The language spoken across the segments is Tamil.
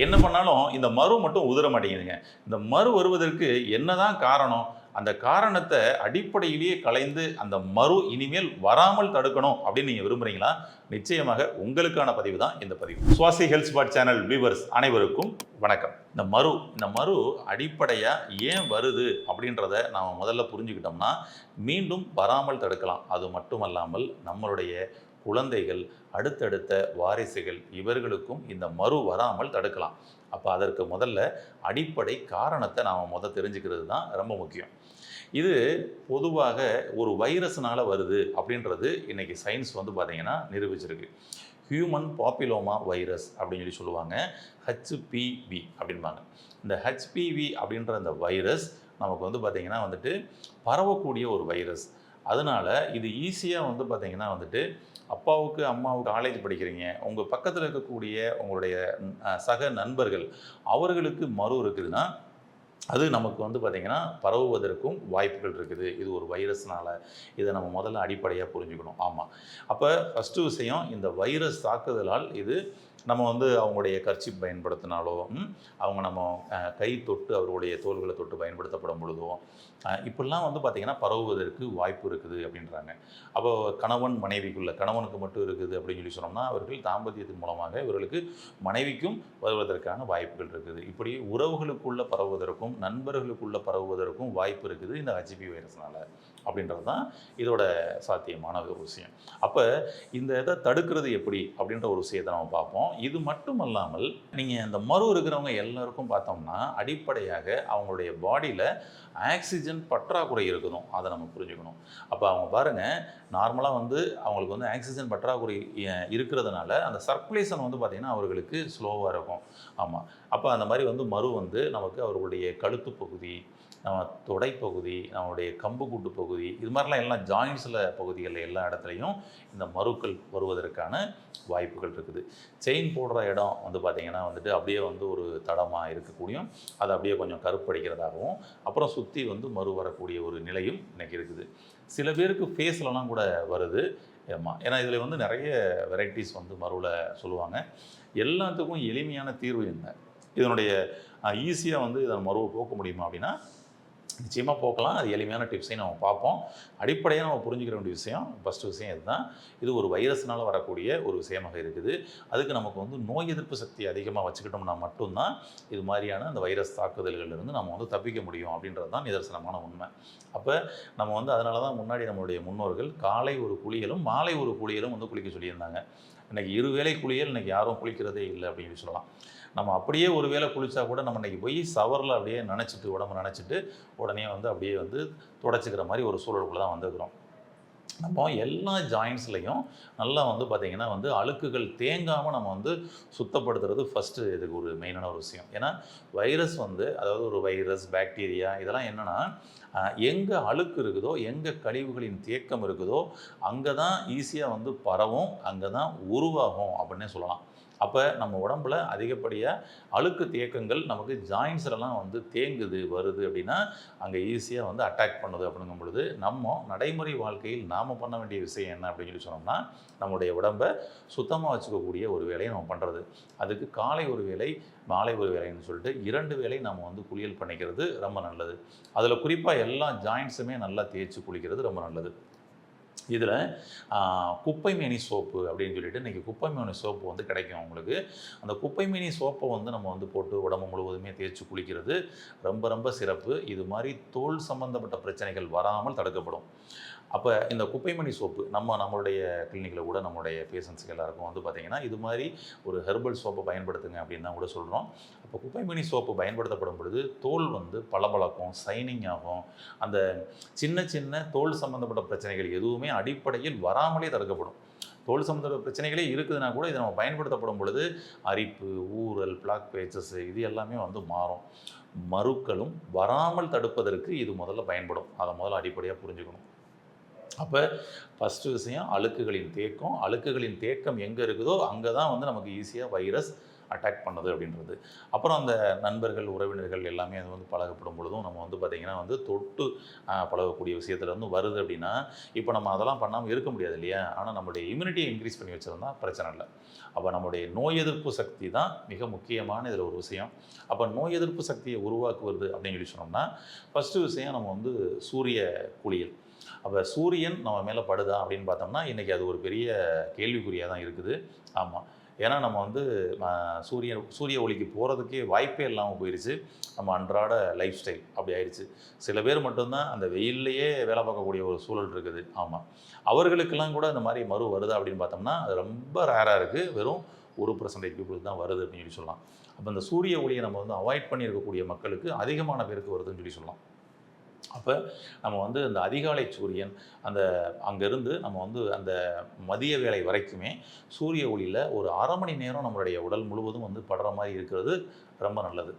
என்ன பண்ணாலும் இந்த மரு மட்டும் உதிர மாட்டேங்குதுங்க. இந்த மரு வருவதற்கு என்னதான் காரணம்? அந்த காரணத்தை அடிப்படையிலேயே களைந்து அந்த மரு இனிமேல் வராமல் தடுக்கணும் அப்படின்னு நீங்க விரும்புறீங்களா? நிச்சயமாக உங்களுக்கான பதிவு தான் இந்த பதிவு. சுவாசி ஹெல்த் ஸ்பாட் சேனல் வியூவர்ஸ் அனைவருக்கும் வணக்கம். இந்த மரு அடிப்படையா ஏன் வருது அப்படின்றத நாம முதல்ல புரிஞ்சுக்கிட்டோம்னா மீண்டும் வராமல் தடுக்கலாம். அது மட்டுமல்லாமல் நம்மளுடைய குழந்தைகள், அடுத்தடுத்த வாரிசுகள் இவர்களுக்கும் இந்த மரு வராமல் தடுக்கலாம். அப்போ அதற்கு முதல்ல அடிப்படை காரணத்தை நாம் தெரிஞ்சுக்கிறது தான் ரொம்ப முக்கியம். இது பொதுவாக ஒரு வைரஸ்னால வருது அப்படின்றது இன்னைக்கு சயின்ஸ் பார்த்தீங்கன்னா நிரூபிச்சிருக்கு. ஹியூமன் பாப்பிலோமா வைரஸ் அப்படின்னு சொல்லுவாங்க. ஹெச்பிவி அப்படின்பாங்க. இந்த ஹெச்பிவி அப்படின்ற அந்த வைரஸ் நமக்கு பார்த்தீங்கன்னா பரவக்கூடிய ஒரு வைரஸ். அதனால இது ஈஸியாக பார்த்தீங்கன்னா அப்பாவுக்கு அம்மாவுக்கு காலேஜ் படிக்கிறீங்க, உங்கள் பக்கத்தில் இருக்கக்கூடிய உங்களுடைய சக நண்பர்கள் அவர்களுக்கு மரு இருக்குதுன்னா அது நமக்கு பார்த்திங்கன்னா பரவுவதற்கும் வாய்ப்புகள் இருக்குது. இது ஒரு வைரஸ்னால் இதை நம்ம முதல்ல அடிப்படையாக புரிஞ்சுக்கணும். ஆமாம், அப்போ ஃபஸ்ட்டு விஷயம், இந்த வைரஸ் தாக்குதலால் இது நம்ம அவங்களுடைய கர்ச்சீப் பயன்படுத்தினாலோ, அவங்க நம்ம கை தொட்டு அவர்களுடைய தோள்களை தொட்டு பயன்படுத்தப்படும் பொழுதோ இப்படிலாம் பார்த்திங்கன்னா பரவுவதற்கு வாய்ப்பு இருக்குது அப்படின்றாங்க. அப்போ கணவன் மனைவிக்குள்ள, கணவனுக்கு மட்டும் இருக்குது அப்படின்னு சொன்னோம்னா அவர்கள் தாம்பத்தியத்தின் மூலமாக இவர்களுக்கு மனைவிக்கும் வருவதற்கான வாய்ப்புகள் இருக்குது. இப்படி உறவுகளுக்குள்ள பரவுவதற்கும் நண்பர்களுக்குள்ள பரவுவதற்கும் வாய்ப்பு இருக்குது இந்த ஹெச்பி வைரஸ்னால அப்படின்றது தான் இதோட சாத்தியமான ஒரு விஷயம். அப்போ இந்த இதை தடுக்கிறது எப்படி அப்படின்ற ஒரு விஷயத்தை நம்ம பார்ப்போம். இது மட்டும் அல்லாமல் நீங்கள் இந்த மரு இருக்கிறவங்க எல்லாருக்கும் பார்த்தோம்னா அடிப்படையாக அவங்களுடைய பாடியில் ஆக்சிஜன் பற்றாக்குறை இருக்கணும். அதை நம்ம புரிஞ்சுக்கணும். அப்போ அவங்க பாருங்கள், நார்மலாக அவங்களுக்கு ஆக்சிஜன் பற்றாக்குறை இருக்கிறதுனால அந்த சர்க்குலேஷன் பார்த்திங்கன்னா அவர்களுக்கு ஸ்லோவாக இருக்கும். ஆமாம், அப்போ அந்த மாதிரி மரு நமக்கு அவர்களுடைய கழுத்து பகுதி, நம்ம தொடைப்பகுதி, நம்மளுடைய கம்புக்கூட்டு பகுதி, இது மாதிரிலாம் எல்லாம் ஜாயின்ஸில் பகுதிகளில் எல்லா இடத்துலையும் இந்த மருக்கள் வருவதற்கான வாய்ப்புகள் இருக்குது. செயின் போடுற இடம் பார்த்திங்கன்னா அப்படியே ஒரு தடமாக இருக்கக்கூடியும், அது அப்படியே கொஞ்சம் கருப்படிக்கிறதாகவும், அப்புறம் சுற்றி மரு வரக்கூடிய ஒரு நிலையும் இன்றைக்கி இருக்குது. சில பேருக்கு ஃபேஸ்லலாம் கூட வருது. ஆமாம், ஏன்னா இதில் நிறைய வெரைட்டிஸ் மருவில் சொல்லுவாங்க. எல்லாத்துக்கும் எளிமையான தீர்வு என்ன, இதனுடைய ஈஸியாக இதன் மருவை போக்க முடியுமா அப்படின்னா நிச்சயமாக போக்கலாம். அது எளிமையான டிப்ஸையும் நம்ம பார்ப்போம். அடிப்படையாக நம்ம புரிஞ்சுக்கிற வேண்டிய விஷயம், ஃபஸ்ட்டு விஷயம் இதுதான். இது ஒரு வைரஸ்னால் வரக்கூடிய ஒரு விஷயமாக இருக்குது. அதுக்கு நமக்கு நோய் எதிர்ப்பு சக்தி அதிகமாக வச்சுக்கிட்டோம்னா மட்டும்தான் இது மாதிரியான அந்த வைரஸ் தாக்குதல்களிலிருந்து நம்ம தப்பிக்க முடியும் அப்படின்றது தான் நிதர்சனமான உண்மை. அப்போ நம்ம அதனால தான் முன்னாடி நம்மளுடைய முன்னோர்கள் காலை ஒரு குளியலும் மாலை ஒரு குளியலும் குளிக்க சொல்லியிருந்தாங்க. இன்றைக்கி இருவேளை குளியல் இன்றைக்கி யாரும் குளிக்கிறதே இல்லை அப்படின்னு சொல்லலாம். நம்ம அப்படியே ஒரு வேளை குளித்தா கூட நம்ம இன்றைக்கி போய் ஷவரில் அப்படியே நினச்சிட்டு உடம்பு நினச்சிட்டு உடனே அப்படியே துடைச்சிக்கிற மாதிரி ஒரு சூழலுக்குள்ளே தான் வந்துருக்கிறோம். நம்ம எல்லா ஜாயின்ஸ்லையும் நல்லா பார்த்திங்கன்னா அழுக்குகள் தேங்காமல் நம்ம சுத்தப்படுத்துறது ஃபஸ்ட்டு இதுக்கு ஒரு மெயினான ஒரு விஷயம். ஏன்னா வைரஸ் அதாவது ஒரு வைரஸ், பாக்டீரியா இதெல்லாம் என்னென்னா எங்கே அழுக்கு இருக்குதோ, எங்கே கழிவுகளின் தேக்கம் இருக்குதோ அங்கே தான் ஈஸியாக பரவும், அங்கே தான் உருவாகும் அப்படின்னே சொல்லலாம். அப்போ நம்ம உடம்புல அதிகப்படியாக அழுக்கு தேக்கங்கள் நமக்கு ஜாயின்ஸ்லலாம் தேங்குது வருது அப்படின்னா அங்கே ஈஸியாக அட்டாக் பண்ணுது அப்படிங்கும் பொழுது நம்ம நடைமுறை வாழ்க்கையில் நாம் பண்ண வேண்டிய விஷயம் என்ன அப்படின்னு சொன்னோம்னா நம்முடைய உடம்பை சுத்தமாக வச்சுக்கக்கூடிய ஒரு வேலையை நம்ம பண்ணுறது. அதுக்கு காலை ஒரு வேளை, மாலை ஒரு வேலைன்னு சொல்லிட்டு 2 வேளை நம்ம குளியல் பண்ணிக்கிறது ரொம்ப நல்லது. அதில் குறிப்பாக எல்லா ஜாயின்ஸுமே நல்லா தேய்ச்சி குளிக்கிறது ரொம்ப நல்லது. இதில் குப்பைமேனி சோப்பு அப்படின்னு சொல்லிட்டு இன்றைக்கி குப்பைமேனி சோப்பு கிடைக்கும் உங்களுக்கு. அந்த குப்பைமேனி சோப்பை நம்ம போட்டு உடம்பு முழுவதுமே தேய்ச்சி குளிக்கிறது ரொம்ப ரொம்ப சிறப்பு. இது மாதிரி தோல் சம்பந்தப்பட்ட பிரச்சனைகள் வராமல் தடுக்கப்படும். அப்போ இந்த குப்பைமணி சோப்பு நம்மளுடைய கிளினிக்கில் கூட நம்மளுடைய பேஷண்ட்ஸுக்கு எல்லாருக்கும் பார்த்திங்கன்னா இது மாதிரி ஒரு ஹெர்பல் சோப்பை பயன்படுத்துங்க அப்படின்னு தான் கூட சொல்கிறோம். அப்போ குப்பைமணி சோப்பு பயன்படுத்தப்படும் பொழுது தோல் பளபளக்கும், சைனிங் ஆகும். அந்த சின்ன சின்ன தோல் சம்மந்தப்பட்ட பிரச்சனைகள் எதுவுமே அடிப்படையில் வராமலே தடுக்கப்படும். தோல் சம்மந்தப்பட்ட பிரச்சனைகளே இருக்குதுன்னா கூட இதை நம்ம பயன்படுத்தப்படும் பொழுது அரிப்பு, ஊறல், பிளாக் பேச்சஸ் இது எல்லாமே மாறும். மருக்களும் வராமல் தடுப்பதற்கு இது முதல்ல பயன்படும். அதை முதல்ல அடிப்படையாக புரிஞ்சுக்கணும். அப்போ ஃபஸ்ட்டு விஷயம் அழுக்குகளின் தேக்கம் எங்கே இருக்குதோ அங்கே தான் நமக்கு ஈஸியாக வைரஸ் அட்டாக் பண்ணுது அப்படின்றது. அப்புறம் அந்த நண்பர்கள், உறவினர்கள் எல்லாமே அது வந்து பழகப்படும் பொழுதும் நம்ம வந்து பார்த்திங்கன்னா வந்து தொட்டு பழகக்கூடிய விஷயத்துலேருந்து வருது அப்படின்னா, இப்போ நம்ம அதெல்லாம் பண்ணாமல் இருக்க முடியாது இல்லையா? ஆனால் நம்மளுடைய இம்யூனிட்டியை இன்க்ரீஸ் பண்ணி வச்சிருந்தா பிரச்சனை இல்லை. அப்போ நம்முடைய நோய் எதிர்ப்பு சக்தி தான் மிக முக்கியமான இதில் ஒரு விஷயம். அப்போ நோய் எதிர்ப்பு சக்தியை உருவாக்குவது அப்படின்னு சொல்லி சொன்னோம்னா, ஃபஸ்ட்டு விஷயம் நம்ம வந்து சூரிய குளியல். அப்போ சூரியன் நம்ம மேலே படுதா அப்படின்னு பார்த்தோம்னா, இன்றைக்கி அது ஒரு பெரிய கேள்விக்குறியாக தான் இருக்குது. ஆமாம். ஏன்னா நம்ம வந்து சூரிய ஒளிக்கு போகிறதுக்கே வாய்ப்பே இல்லாமல் போயிடுச்சு. நம்ம அன்றாட லைஃப் ஸ்டைல் அப்படி ஆயிடுச்சு. சில பேர் மட்டும்தான் அந்த வெயில்லையே வேலை பார்க்கக்கூடிய ஒரு சூழல் இருக்குது. ஆமாம். அவர்களுக்கெல்லாம் கூட இந்த மாதிரி மரு வருதா அப்படின்னு பார்த்தோம்னா, அது ரொம்ப ரேராக இருக்குது. வெறும் 1% பீப்புளுக்கு தான் வருது அப்படின்னு சொல்லி சொல்லலாம். அப்போ இந்த சூரிய ஒளியை நம்ம வந்து அவாய்ட் பண்ணி இருக்கக்கூடிய மக்களுக்கு அதிகமான பேருக்கு வருதுன்னு சொல்லி சொல்லலாம். அப்போ நம்ம வந்து அந்த அதிகாலை சூரியன் அந்த அங்கேருந்து நம்ம வந்து அந்த மதிய வேலை வரைக்குமே சூரிய ஒளியில் ஒரு அரை மணி நேரம் நம்மளுடைய உடல் முழுவதும் வந்து படுற மாதிரி இருக்கிறது ரொம்ப நல்லது.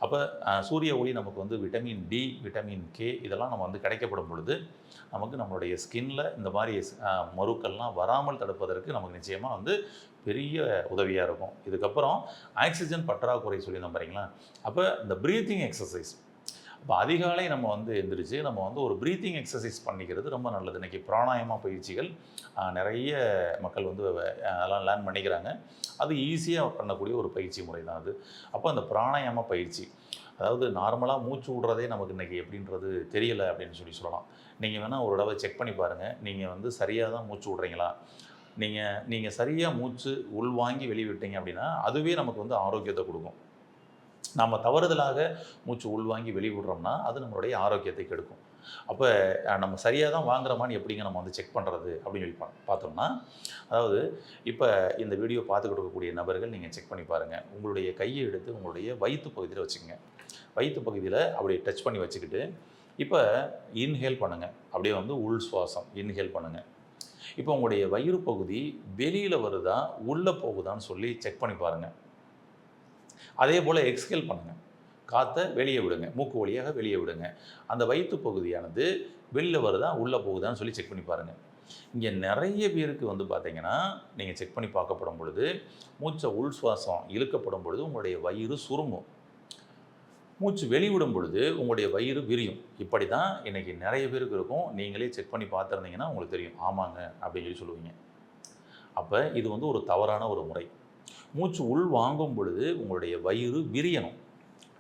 அப்போ சூரிய ஒளி நமக்கு வந்து விட்டமின் டி, விட்டமின் கே இதெல்லாம் நம்ம வந்து கிடைக்கப்படும் பொழுது நமக்கு நம்மளுடைய ஸ்கின்ல இந்த மாதிரி மருக்கள்லாம் வராமல் தடுப்பதற்கு நமக்கு நிச்சயமாக வந்து பெரிய உதவியாக இருக்கும். இதுக்கப்புறம் ஆக்சிஜன் பற்றாக்குறை சொல்லி நம்புறீங்களா? அப்போ இந்த ப்ரீத்திங் எக்ஸசைஸ் அப்போ அதிகாலை நம்ம வந்து எந்திரிச்சு நம்ம வந்து ஒரு ப்ரீத்திங் எக்ஸசைஸ் பண்ணிக்கிறது ரொம்ப நல்லது. இன்றைக்கி பிராணாயாமா பயிற்சிகள் நிறைய மக்கள் வந்து அதெல்லாம் லேர்ன் பண்ணிக்கிறாங்க. அது ஈஸியாக பண்ணக்கூடிய ஒரு பயிற்சி முறை தான் அது. அப்போ அந்த பிராணாயாம பயிற்சி அதாவது நார்மலாக மூச்சு விடுறதே நமக்கு இன்றைக்கி எப்படின்றது தெரியலை அப்படின்னு சொல்லலாம். நீங்கள் வேணால் ஒரு தடவை செக் பண்ணி பாருங்கள். நீங்கள் வந்து சரியாக தான் மூச்சு விட்றீங்களா? நீங்கள் சரியாக மூச்சு உள்வாங்கி வெளிவிட்டீங்க அப்படின்னா அதுவே நமக்கு வந்து ஆரோக்கியத்தை கொடுக்கும். நம்ம தவறுதலாக மூச்சு உள்வாங்கி வெளிவிடுறோம்னா அது நம்மளுடைய ஆரோக்கியத்தை கெடுக்கும். அப்போ நம்ம சரியாக தான் வாங்குறோமான்னு எப்படிங்க நம்ம வந்து செக் பண்ணுறது அப்படின்னு சொல்லி பார்த்தோம்னா, அதாவது இப்போ இந்த வீடியோ பார்த்துக்கிட்டு இருக்கக்கூடிய நபர்கள் நீங்கள் செக் பண்ணி பாருங்கள். உங்களுடைய கையை எடுத்து உங்களுடைய வயிற்று பகுதியில் வச்சுக்கோங்க. வயிற்று பகுதியில் அப்படியே டச் பண்ணி வச்சுக்கிட்டு இப்போ இன்ஹேல் பண்ணுங்கள். அப்படியே வந்து உள் சுவாசம் இன்ஹேல் பண்ணுங்கள். இப்போ உங்களுடைய வயிறு பகுதி வெளியில் வருதா உள்ளே போகுதான்னு சொல்லி செக் பண்ணி பாருங்கள். அதே போல் எக்ஸ்ஹேல் பண்ணுங்கள். காற்றை வெளியே விடுங்க. மூக்கு வழியாக வெளியே விடுங்க. அந்த வயிற்று பகுதியானது வெளியில் வருதா உள்ளே போகுதான்னு சொல்லி செக் பண்ணி பாருங்கள். இங்கே நிறைய பேருக்கு வந்து பார்த்திங்கன்னா நீங்கள் செக் பண்ணி பார்க்கப்படும் பொழுது மூச்சை உள் சுவாசம் இழுக்கப்படும் பொழுது உங்களுடைய வயிறு சுருங்கும். மூச்சு வெளிவிடும் பொழுது உங்களுடைய வயிறு விரியும். இப்படி தான் இன்றைக்கி நிறைய பேருக்கு இருக்கும். நீங்களே செக் பண்ணி பார்த்துருந்தீங்கன்னா உங்களுக்கு தெரியும். ஆமாங்க அப்படின்னு சொல்லி சொல்லுவீங்க. அப்போ இது வந்து ஒரு தவறான ஒரு முறை. மூச்சு உள் வாங்கும் பொழுது உங்களுடைய வயிறு விரியணும்.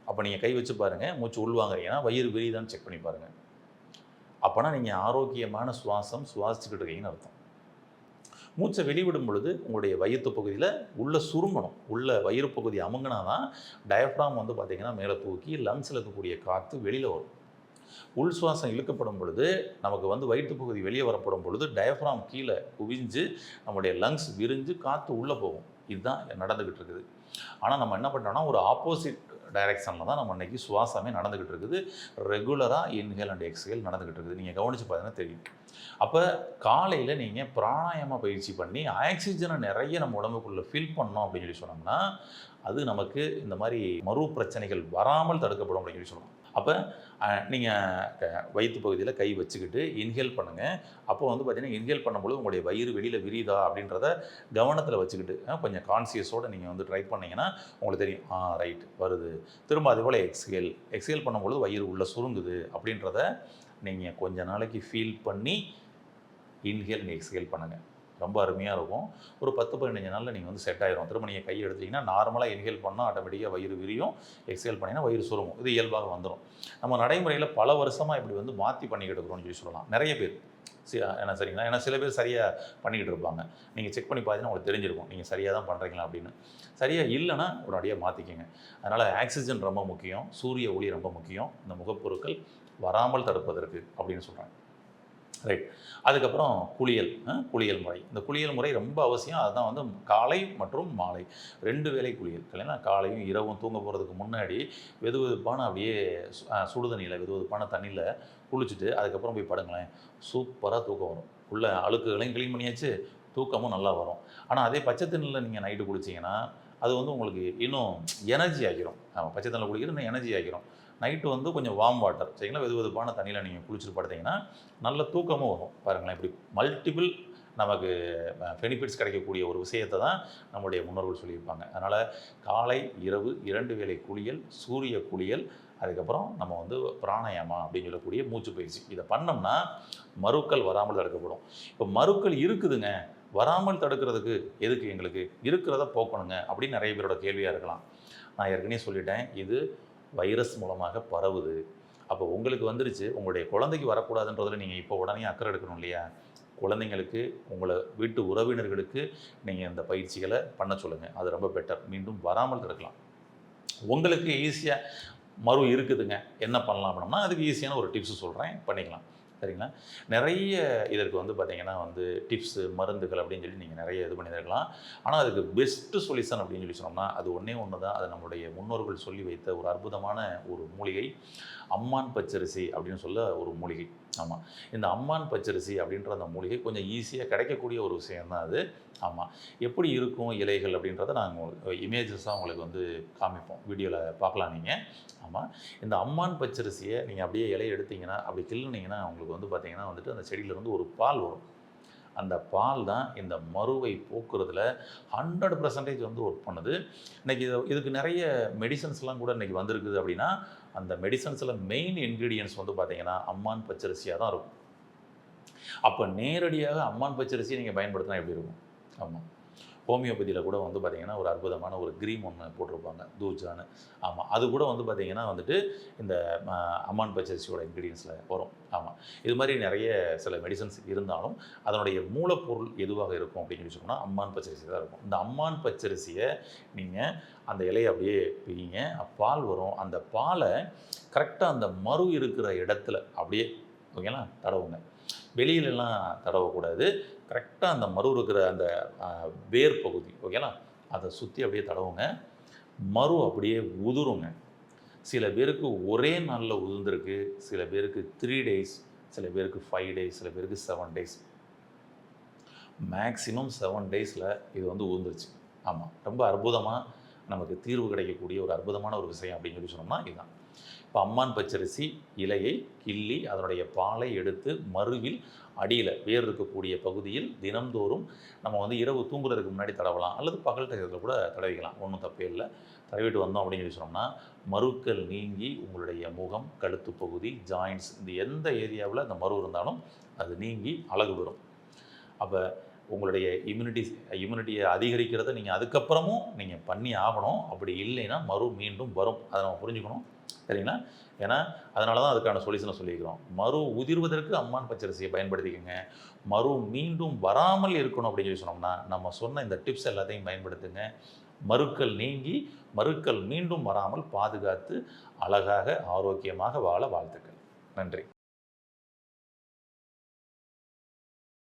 அப்போ நீங்கள் கை வச்சு பாருங்கள். மூச்சு உள் வாங்குறீங்கன்னா வயிறு விரியுதான்னு செக் பண்ணி பாருங்கள். அப்போனா நீங்கள் ஆரோக்கியமான சுவாசம் சுவாசிச்சுக்கிட்டு இருக்கீங்கன்னு அர்த்தம். மூச்சை வெளிவிடும் பொழுது உங்களுடைய வயிற்று பகுதியில் உள்ளே சுருங்கணும். உள்ள வயிறு பகுதி அமுங்கினா தான் டயஃப்ராம் வந்து பார்த்திங்கன்னா மேலே தூக்கி லங்ஸில் இருக்கக்கூடிய காற்று வெளியில் வரும். உள் சுவாசம் இழுக்கப்படும் பொழுது நமக்கு வந்து வயிற்று பகுதி வெளியே வரப்படும் பொழுது டயஃப்ராம் கீழே குவிஞ்சு நம்முடைய லங்ஸ் விரிஞ்சு காற்று உள்ளே போகும். இதுதான் நடந்துக்கிட்டு இருக்குது. ஆனால் நம்ம என்ன பண்ணுறோம்னா ஒரு ஆப்போசிட் டைரெக்ஷனில் தான் நம்ம இன்றைக்கி சுவாசமே நடந்துக்கிட்டு இருக்குது. ரெகுலராக இன்ஹேல் அண்ட் எக்ஸ்ஹேல் நடந்துக்கிட்டு இருக்குது. நீங்கள் கவனித்து பார்த்தீங்கன்னா தெரியும். அப்போ காலையில் நீங்கள் பிராணாயாம பயிற்சி பண்ணி ஆக்சிஜனை நிறைய நம்ம உடம்புக்குள்ளே ஃபில் பண்ணோம் அப்படின்னு சொல்லி சொன்னோம்னா அது நமக்கு இந்த மாதிரி மறு பிரச்சனைகள் வராமல் தடுக்கப்படும் அப்படின்னு சொல்லி சொல்லலாம். அப்போ நீங்கள் வயிற்று பகுதியில் கை வச்சுக்கிட்டு இன்ஹேல் பண்ணுங்கள். அப்போ வந்து பார்த்திங்கன்னா இன்ஹேல் பண்ணும்போது உங்களுடைய வயிறு வெளியில் விரியுதா அப்படின்றத கவனத்தில் வச்சுக்கிட்டு கொஞ்சம் கான்சியஸோடு நீங்கள் வந்து ட்ரை பண்ணிங்கன்னா உங்களுக்கு தெரியும். ரைட் வருது. திரும்ப அதே போல் எக்ஸ்ஹேல் பண்ணும்பொழுது வயிறு உள்ளே சுருங்குது அப்படின்றத நீங்கள் கொஞ்ச நாளைக்கு ஃபீல் பண்ணி இன்ஹேல் அண்ட் எக்ஸ்ஹேல் பண்ணுங்கள். ரொம்ப அருமையாக இருக்கும். ஒரு 10-15 நாளில் நீங்கள் வந்து செட் ஆயிரும். திரும்ப நீங்கள் கை எடுத்திங்கன்னா நார்மலாக இன்ஹேல் பண்ணால் ஆட்டோமேட்டிக்காக வயிறு விரியும். எக்ஸ்ஹேல் பண்ணிங்கன்னா வயிறு சுருங்கும். இது இயல்பாக வந்துடும். நம்ம நடைமுறையில் பல வருஷமாக இப்படி வந்து மாற்றி பண்ணிக்கிட்டு இருக்கிறோம்னு சொல்லி சொல்லலாம். நிறைய பேர் என்ன சரிங்களா? ஏன்னா சில பேர் சரியாக பண்ணிக்கிட்டு இருப்பாங்க. நீங்கள் செக் பண்ணி பார்த்தீங்கன்னா உங்களுக்கு தெரிஞ்சிருக்கும். நீங்கள் சரியாக தான் பண்ணுறீங்களா அப்படின்னு. சரியாக இல்லைன்னா உடனடியாக மாற்றிக்கங்க. அதனால் ஆக்சிஜன் ரொம்ப முக்கியம். சூரிய ஒளி ரொம்ப முக்கியம். இந்த முகப்பொருட்கள் வராமல் தடுப்பதற்கு அப்படின்னு சொல்கிறாங்க. ரைட். அதுக்கப்புறம் குளியல் முறை. இந்த குளியல் முறை ரொம்ப அவசியம். அதுதான் வந்து காலை மற்றும் மாலை 2 வேளை குளியல். இல்லைன்னா காலையும் இரவும் தூங்க போகிறதுக்கு முன்னாடி வெதுவெதுப்பான அப்படியே சுடுதண்ணியில் வெதுவெதுப்பான தண்ணியில் குளிச்சுட்டு அதுக்கப்புறம் போய் படுங்களேன். சூப்பராக தூக்கம் வரும். உள்ள அழுக்குகளையும் க்ளீன் பண்ணியாச்சு, தூக்கமும் நல்லா வரும். ஆனால் அதே பச்சை தண்ணியில் நீங்கள் நைட்டு குளிச்சிங்கன்னா அது வந்து உங்களுக்கு இன்னும் எனர்ஜி ஆகிரும். பச்சை தண்ணியில் குளிக்கிறது இன்னும் எனர்ஜி ஆகிரும். நைட்டு வந்து கொஞ்சம் வார்ம் வாட்டர் சரிங்களா, வெதுவெதுப்பான தண்ணியில் நீங்கள் குளிச்சுட்டு படுத்தீங்கன்னா நல்ல தூக்கமும் வரும். பாருங்களேன், இப்படி மல்டிபிள் நமக்கு பெனிஃபிட்ஸ் கிடைக்கக்கூடிய ஒரு விஷயத்தை தான் நம்முடைய முன்னோர்கள் சொல்லியிருப்பாங்க. அதனால் காலை இரவு 2 வேளை குளியல், சூரிய குளியல், அதுக்கப்புறம் நம்ம வந்து பிராணாயாமா அப்படின்னு சொல்லக்கூடிய மூச்சு பயிற்சி, இதை பண்ணோம்னா மருக்கள் வராமல் தடுக்கப்படும். இப்போ மருக்கள் இருக்குதுங்க, வராமல் தடுக்கிறதுக்கு எதுக்கு எங்களுக்கு, இருக்கிறத போக்கணுங்க அப்படின்னு நிறைய பேரோட கேள்வியாக இருக்கலாம். நான் ஏற்கனவே சொல்லிட்டேன், இது வைரஸ் மூலமாக பரவுது. அப்போ உங்களுக்கு வந்துருச்சு, உங்களுடைய குழந்தைக்கு வரக்கூடாதுன்றதில் நீங்கள் இப்போ உடனே அக்கறை எடுக்கணும் இல்லையா? குழந்தைங்களுக்கு, உங்களை வீட்டு உறவினர்களுக்கு நீங்கள் இந்த பயிற்சிகளை பண்ண சொல்லுங்கள். அது ரொம்ப பெட்டர். மீண்டும் வராமல் தடுக்கலாம். உங்களுக்கு ஈஸியாக மறு இருக்குதுங்க, என்ன பண்ணலாம் அப்படின்னா அதுக்கு ஈஸியான ஒரு டிப்ஸ் சொல்கிறேன், பண்ணிக்கலாம். சரிங்களா? நிறைய இதற்கு வந்து பார்த்திங்கன்னா வந்து டிப்ஸு, மருந்துகள் அப்படின்னு சொல்லி நீங்கள் நிறைய இது பண்ணியிருக்கலாம். ஆனால் அதுக்கு பெஸ்ட்டு சொல்யூஷன் அப்படின்னு சொல்லி சொன்னோம்னா அது ஒன்றே ஒன்று தான். அது நம்முடைய முன்னோர்கள் சொல்லி வைத்த ஒரு அற்புதமான ஒரு மூலிகை, அம்மான் பச்சரிசி அப்படின்னு சொல்ல ஒரு மூலிகை. ஆமாம், இந்த அம்மான் பச்சரிசி அப்படின்ற அந்த மூலிகை கொஞ்சம் ஈஸியாக கிடைக்கக்கூடிய ஒரு விஷயந்தான் அது. ஆமாம், எப்படி இருக்கும் இலைகள் அப்படின்றத நாங்கள் இமேஜஸாக உங்களுக்கு வந்து காமிப்போம், வீடியோவில் பார்க்கலாம் நீங்கள். ஆமாம், இந்த அம்மான் பச்சரிசியை நீங்கள் அப்படியே இலையை எடுத்திங்கன்னா, அப்படி கிள்ளுனீங்கன்னா உங்களுக்கு வந்து பார்த்திங்கன்னா வந்துட்டு அந்த செடியிலேருந்து ஒரு பால் வரும். அந்த பால் தான் இந்த மருவை போக்குறதுல 100% வந்து ஒர்க் பண்ணுது. இன்றைக்கி இதுக்கு நிறைய மெடிசன்ஸ்லாம் கூட இன்றைக்கி வந்திருக்குது. அப்படின்னா அந்த மெடிசன்ஸில் மெயின் இன்க்ரீடியன்ட்ஸ் வந்து பார்த்திங்கன்னா அம்மான் பச்சரிசியாக தான் இருக்கும். அப்போ நேரடியாக அம்மான் பச்சரிசியை நீங்கள் பயன்படுத்தினா எப்படி இருக்கும்? ஆமாம், ஹோமியோபதியில் கூட வந்து பார்த்திங்கன்னா ஒரு அற்புதமான ஒரு க்ரீம் ஒன்று போட்டிருப்பாங்க, தூஜான்னு. ஆமாம், அது கூட வந்து பார்த்திங்கன்னா வந்துட்டு இந்த அம்மான் பச்சரிசியோட இன்க்ரீடியன்ஸில் வரும். ஆமாம், இது மாதிரி நிறைய சில மெடிசன்ஸ் இருந்தாலும் அதனுடைய மூலப்பொருள் எதுவாக இருக்கும் அப்படின்னு சொல்லி சொன்னால் அம்மான் பச்சரிசி தான் இருக்கும். இந்த அம்மான் பச்சரிசியை நீங்கள் அந்த இலையை அப்படியே பிழிங்க, பால் வரும். அந்த பாலை கரெக்டாக அந்த மரு இருக்கிற இடத்துல அப்படியே ஓகேங்களா தடவுங்க. வெளியிலலாம் தடவக்கூடாது. கரெக்டாக அந்த மரு இருக்கிற அந்த வேர் பகுதி ஓகேங்களா, அதை சுற்றி அப்படியே தடவுங்க. மரு அப்படியே உதிருங்க. சில பேருக்கு ஒரே நாளில் உதிர்ந்துருக்கு, சில பேருக்கு 3 days, சில பேருக்கு 5 days, சில பேருக்கு 7 days. மேக்ஸிமம் 7 daysல இது வந்து உதிர்ந்துருச்சு. ஆமாம், ரொம்ப அற்புதமாக நமக்கு தீர்வு கிடைக்கக்கூடிய ஒரு அற்புதமான ஒரு விஷயம் அப்படின்னு சொல்லி சொன்னோம்னா இதுதான். இப்போ அம்மான் பச்சரிசி இலையை கிள்ளி அதனுடைய பாலை எடுத்து மருவில் அடியில் வேர் இருக்கக்கூடிய பகுதியில் தினம்தோறும் நம்ம வந்து இரவு தூங்குறதுக்கு முன்னாடி தடவலாம், அல்லது பகல் டயத்தில் கூட தடவிக்கலாம், ஒன்றும் தப்பே இல்லை. தடவிட்டு வந்தோம் அப்படின்னு சொல்லி சொன்னோம்னா மருக்கள் நீங்கி உங்களுடைய முகம், கழுத்து பகுதி, ஜாயின்ட்ஸ், இந்த எந்த ஏரியாவில் அந்த மரு இருந்தாலும் அது நீங்கி அழகு வரும். அப்போ உங்களுடைய இம்யூனிட்டியை அதிகரிக்கிறத நீங்கள் அதுக்கப்புறமும் நீங்கள் பண்ணி ஆகணும். அப்படி இல்லைன்னா மரு மீண்டும் வரும், அதை நம்ம புரிஞ்சுக்கணும். சரிங்களா? ஏன்னா அதனால தான் அதுக்கான சொல்யூஷனை சொல்லியிருக்கிறோம். மரு உதிர்வதற்கு அம்மான் பச்சரிசியை பயன்படுத்திக்கோங்க. மரு மீண்டும் வராமல் இருக்கணும் அப்படின்னு சொல்லி சொன்னோம்னா நம்ம சொன்ன இந்த டிப்ஸ் எல்லாத்தையும் பயன்படுத்துங்க. மருக்கள் நீங்கி மருக்கள் மீண்டும் வராமல் பாதுகாத்து அழகாக ஆரோக்கியமாக வாழ வாழ்த்துக்கள். நன்றி.